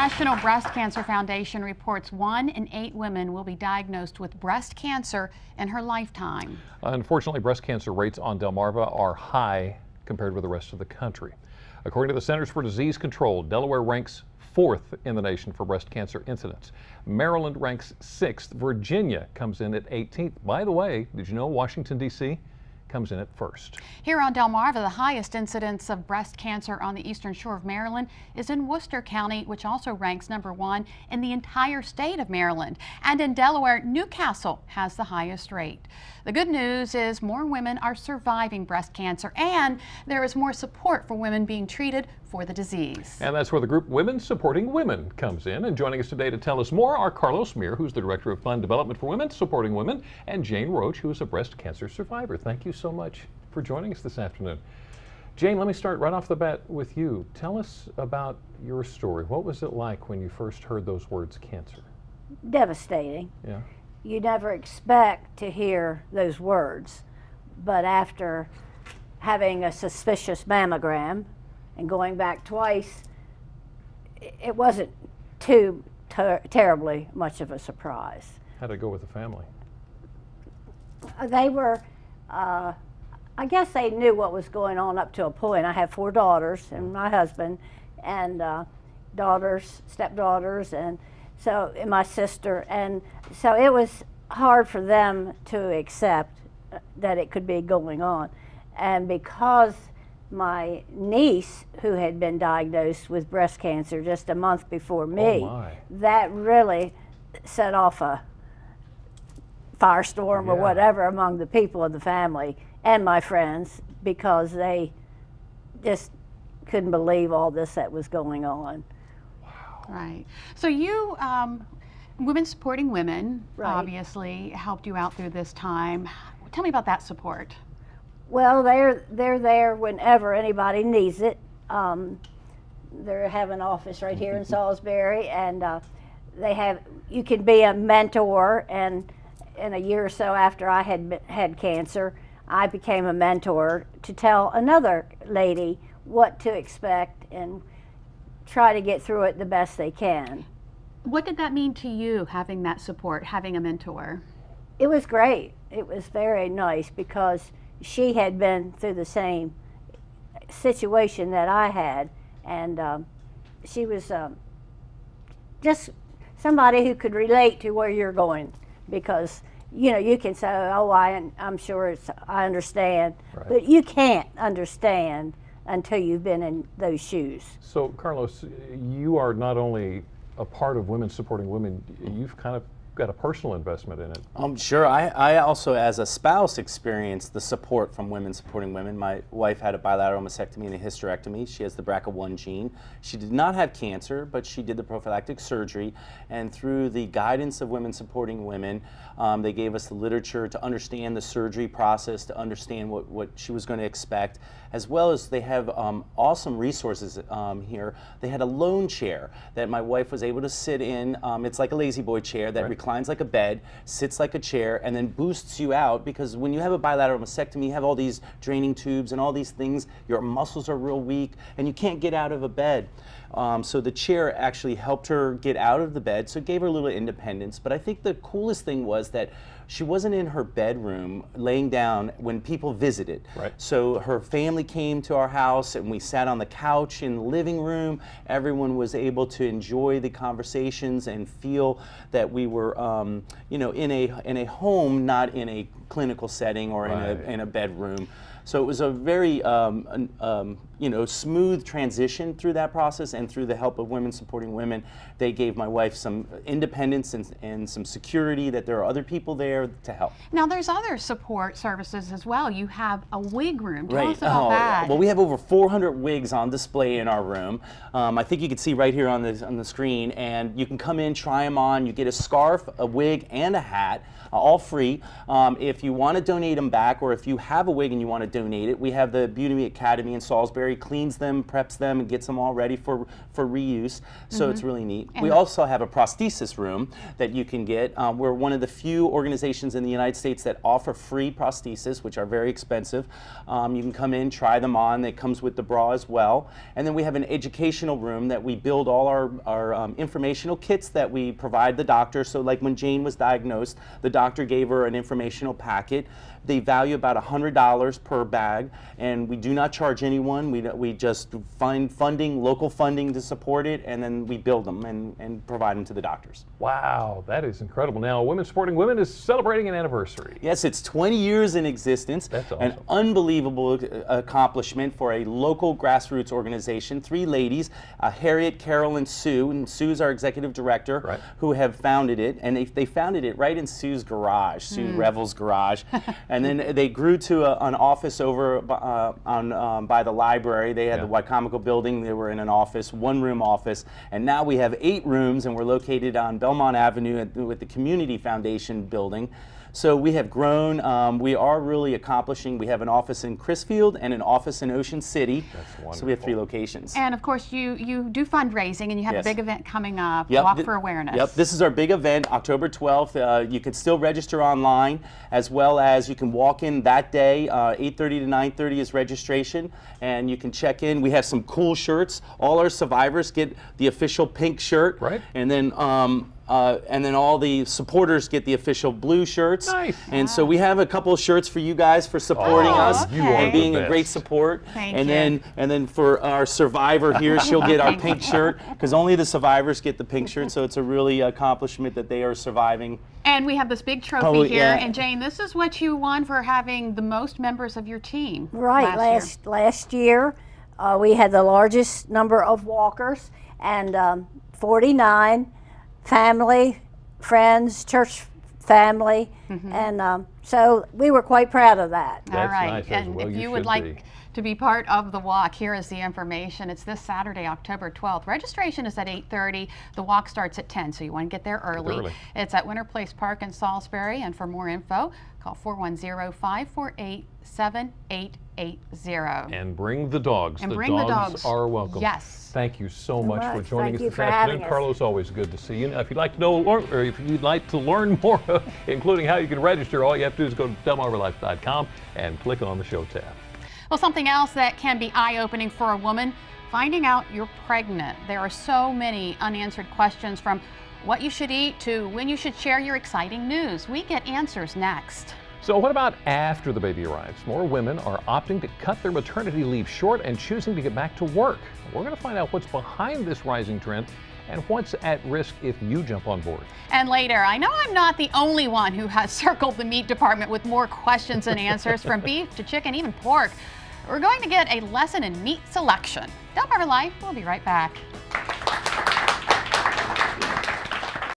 National Breast Cancer Foundation reports 1 in 8 women will be diagnosed with breast cancer in her lifetime. Unfortunately, breast cancer rates on Delmarva are high compared with the rest of the country. According to the Centers for Disease Control, Delaware ranks 4th in the nation for breast cancer incidence. Maryland ranks 6th. Virginia comes in at 18th. By the way, did you know Washington, D.C. comes in at 1st. Here on Delmarva, the highest incidence of breast cancer on the eastern shore of Maryland is in Worcester County, which also ranks number 1 in the entire state of Maryland. And in Delaware, Newcastle has the highest rate. The good news is more women are surviving breast cancer, and there is more support for women being treated for the disease. And that's where the group Women Supporting Women comes in. And joining us today to tell us more are Carlos Meir, who's the Director of Fund Development for Women Supporting Women, and Jane Roach, who is a breast cancer survivor. Thank you so much for joining us this afternoon. Jane, let me start right off the bat with you. Tell us about your story. What was it like when you first heard those words, cancer? Devastating. Yeah. You never expect to hear those words, but after having a suspicious mammogram and going back twice, it wasn't too terribly much of a surprise. How'd it go with the family? They were, I guess they knew what was going on up to a point. I have 4 daughters and my husband, and daughters, stepdaughters, and my sister, and so it was hard for them to accept that it could be going on. And because my niece, who had been diagnosed with breast cancer just a month before me, that really set off a firestorm or whatever among the people of the family and my friends, because they just couldn't believe all this that was going on. Right. So you, Women Supporting Women, Right. obviously helped you out through this time. Tell me about that support. Well, they're there whenever anybody needs it. They have an office right here in Salisbury, and you can be a mentor. And in a year or so after I had cancer, I became a mentor to tell another lady what to expect and try to get through it the best they can. What did that mean to you, having that support, having a mentor? It was great. It was very nice because she had been through the same situation that I had, and she was just somebody who could relate to where you're going, because you can say, oh, I'm sure I understand, right, but you can't understand until you've been in those shoes. So, Carlos, you are not only a part of Women Supporting Women, you've kind of got a personal investment in it. Sure. I also, as a spouse, experienced the support from Women Supporting Women. My wife had a bilateral mastectomy and a hysterectomy. She has the BRCA1 gene. She did not have cancer, but she did the prophylactic surgery. And through the guidance of Women Supporting Women, they gave us the literature to understand the surgery process, to understand what she was going to expect, as well as they have awesome resources here. They had a lone chair that my wife was able to sit in. It's like a lazy boy chair that reclines like a bed, sits like a chair, and then boosts you out, because when you have a bilateral mastectomy, you have all these draining tubes and all these things, your muscles are real weak, and you can't get out of a bed. So the chair actually helped her get out of the bed, so it gave her a little independence. But I think the coolest thing was that she wasn't in her bedroom laying down when people visited. Right. So her family came to our house and we sat on the couch in the living room. Everyone was able to enjoy the conversations and feel that we were in a home, not in a clinical setting or in a bedroom. So it was a very smooth transition through that process, and through the help of Women Supporting Women, they gave my wife some independence and some security that there are other people there to help. Now, there's other support services as well. You have a wig room. Tell us about that. Well, we have over 400 wigs on display in our room. I think you can see right here on the screen, and you can come in, try them on. You get a scarf, a wig, and a hat, all free. If you want to donate them back, or if you have a wig and you want to donate it, we have the Beauty Academy in Salisbury, cleans them, preps them, and gets them all ready for reuse. So it's really neat. And we also have a prosthesis room that you can get. We're one of the few organizations organizations in the United States that offer free prosthesis, which are very expensive. You can come in, try them on. It comes with the bra as well. And then we have an educational room that we build all our informational kits that we provide the doctor. So like when Jane was diagnosed, the doctor gave her an informational packet. They value about $100 per bag, and we do not charge anyone. We just find funding, local funding to support it, and then we build them and provide them to the doctors. Wow, that is incredible. Now, Women Supporting Women is celebrating an anniversary. Yes, it's 20 years in existence. That's An awesome. unbelievable accomplishment for a local grassroots organization. 3 ladies, Harriet, Carol, and Sue. And Sue's our executive director, Right. who have founded it. And they founded it right in Sue's garage, Sue Revel's garage. And then they grew to an office over by the library. They had Yeah. the Wycomico building. They were in an office, 1-room office. And now we have 8 rooms, and we're located on Belmont Avenue with the Community Foundation building. So we have grown. We are really accomplishing. We have an office in Crisfield and an office in Ocean City. That's So we have 3 wonderful. locations. And of course, you do fundraising, and you have Yes. a big event coming up, Yep, Walk th- for Awareness. Yep, this is our big event, October 12th. You can still register online, as well as you can walk in that day. 8:30 to 9:30 is registration, and you can check in. We have some cool shirts. All our survivors get the official pink shirt, Right. And then all the supporters get the official blue shirts. Nice. And so we have a couple of shirts for you guys for supporting Oh, us you are and the being a best. great support. Thank and you. then for our survivor here, she'll get our Thank pink you. shirt, because only the survivors get the pink shirt. So it's a really accomplishment that they are surviving. And we have this big trophy Oh, here. yeah. And Jane, this is what you won for having the most members of your team. Right, last year we had the largest number of walkers, and 49 family, friends, church family, and so we were quite proud of that. All That's right. nice, as And well if you you would should like be. to be part of the walk, here is the information. It's this Saturday, October 12th. Registration is at 8:30. The walk starts at 10, so you want to get there early. early. It's at Winter Place Park in Salisbury, and for more info, call 410-548-7880. And bring the dogs. And the bring the dogs dogs. are welcome. Yes. Thank you so much for much. joining Thank us you this for afternoon. having us. Carlos, always good to see you. Now, if you'd like to know, or if you'd like to learn more, including how you can register, all you have to do is go to delmarvalife.com and click on the show tab. Well, something else that can be eye-opening for a woman, finding out you're pregnant. There are so many unanswered questions, from what you should eat to when you should share your exciting news. We get answers next. So what about after the baby arrives? More women are opting to cut their maternity leave short and choosing to get back to work. We're going to find out what's behind this rising trend and what's at risk if you jump on board. And later, I know I'm not the only one who has circled the meat department with more questions and answers, from beef to chicken, even pork. We're going to get a lesson in meat selection. Del Mar Life, we'll be right back.